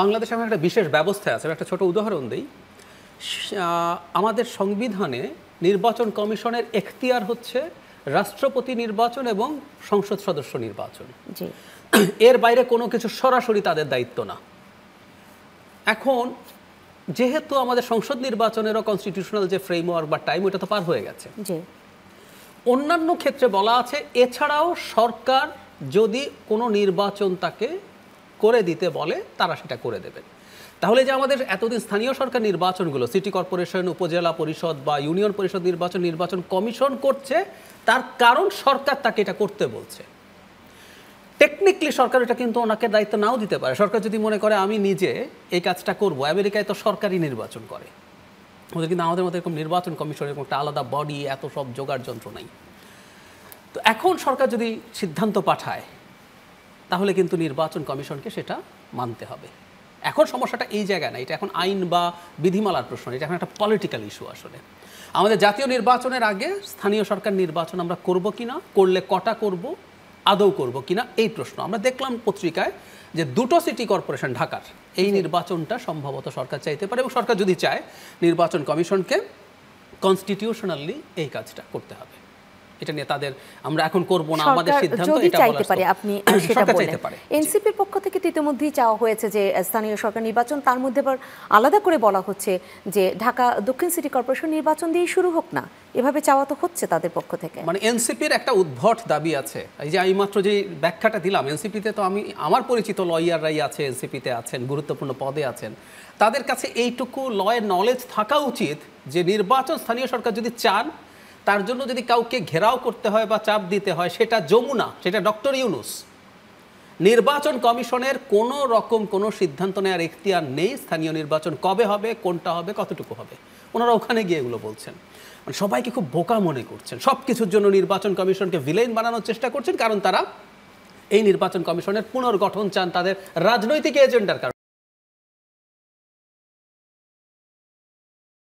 বাংলাদেশে আমার একটা বিশেষ ব্যবস্থা আছে, একটা ছোট উদাহরণ দিই। আমাদের সংবিধানে নির্বাচন কমিশনের এখতিয়ার হচ্ছে রাষ্ট্রপতি নির্বাচন এবং সংসদ সদস্য নির্বাচন। এর বাইরে কোনো কিছু সরাসরি তাদের দায়িত্ব না। এখন যেহেতু আমাদের সংসদ নির্বাচনেরও কনস্টিটিউশনাল যে ফ্রেমওয়ার্ক বা টাইম, ওটা তো পার হয়ে গেছে। অন্যান্য ক্ষেত্রে বলা আছে এছাড়াও সরকার যদি কোনো নির্বাচন তাকে করে দিতে বলে তারা সেটা করে দেবেন। তাহলে যে আমাদের এতদিন স্থানীয় সরকার নির্বাচনগুলো সিটি কর্পোরেশন, উপজেলা পরিষদ বা ইউনিয়ন পরিষদ নির্বাচন কমিশন করছে, তার কারণ সরকার তাকে এটা করতে বলছে। টেকনিক্যালি সরকার এটা কিন্তু ওনাকে দায়িত্ব নাও দিতে পারে। সরকার যদি মনে করে আমি নিজে এই কাজটা করব, আমেরিকায় তো সরকারি নির্বাচন করে, ওদের কিন্তু আমাদের মতো এরকম নির্বাচন কমিশনের একটা আলাদা বডি, এত সব জোগাড় যন্ত্র নাই। তো এখন সরকার যদি সিদ্ধান্ত পাঠায় তাহলে কিন্তু নির্বাচন কমিশনকে সেটা মানতে হবে। এখন সমস্যাটা এই জায়গায় না, এটা এখন আইন বা বিধিমালার প্রশ্ন, এটা এখন একটা পলিটিক্যাল ইস্যু। আসলে আমাদের জাতীয় নির্বাচনের আগে স্থানীয় সরকার নির্বাচন আমরা করব কিনা, করলে কটা করব, আদৌ করব কিনা, এই প্রশ্ন। আমরা দেখলাম পত্রিকায় যে 2টো সিটি কর্পোরেশন ঢাকার এই নির্বাচনটা সম্ভবত সরকার চাইতে পারে, এবং সরকার যদি চায় নির্বাচন কমিশনকে কনস্টিটিউশনালি এই কাজটা করতে হবে। এটা নিয়ে তাদের আমরা এখন করব না, আমাদের সিদ্ধান্ত এটা চাইতে পারে। আপনি সেটা বললেন এনসিপির পক্ষ থেকে ইতিমধ্যেই চাওয়া হয়েছে যে স্থানীয় সরকার নির্বাচন, তার মধ্যে আবার আলাদা করে বলা হচ্ছে যে ঢাকা দক্ষিণ সিটি কর্পোরেশন নির্বাচন দিয়ে শুরু হোক না, এভাবে চাওয়া তো হচ্ছে তাদের পক্ষ থেকে। মানে এনসিপির একটা উদ্ভট দাবি আছে। এই যে আমি মাত্র যে ব্যাখ্যাটা দিলাম, এনসিপিতে তো আমার পরিচিত লয়াররাই আছে, এনসিপিতে আছেন, গুরুত্বপূর্ণ পদে আছেন। তাদের কাছে এইটুকু লয়ের নলেজ থাকা উচিত যে নির্বাচন স্থানীয় সরকার যদি চান, তার জন্য যদি কাউকে ঘেরাও করতে হয় বা চাপ দিতে হয়, সেটা যমুনা, সেটা ডক্টর ইউনূস। নির্বাচন কমিশনের কোনো রকম কোনো সিদ্ধান্ত নেওয়ার এখতিয়ার নেই স্থানীয় নির্বাচন কবে হবে, কোনটা হবে, কতটুকু হবে। ওনারা ওখানে গিয়ে এগুলো বলছেন, মানে সবাইকে খুব বোকা মনে করছেন, সব কিছুর জন্য নির্বাচন কমিশনকে ভিলেন বানানোর চেষ্টা করছেন, কারণ তারা এই নির্বাচন কমিশনের পুনর্গঠন চান তাদের রাজনৈতিক এজেন্ডার কারণে।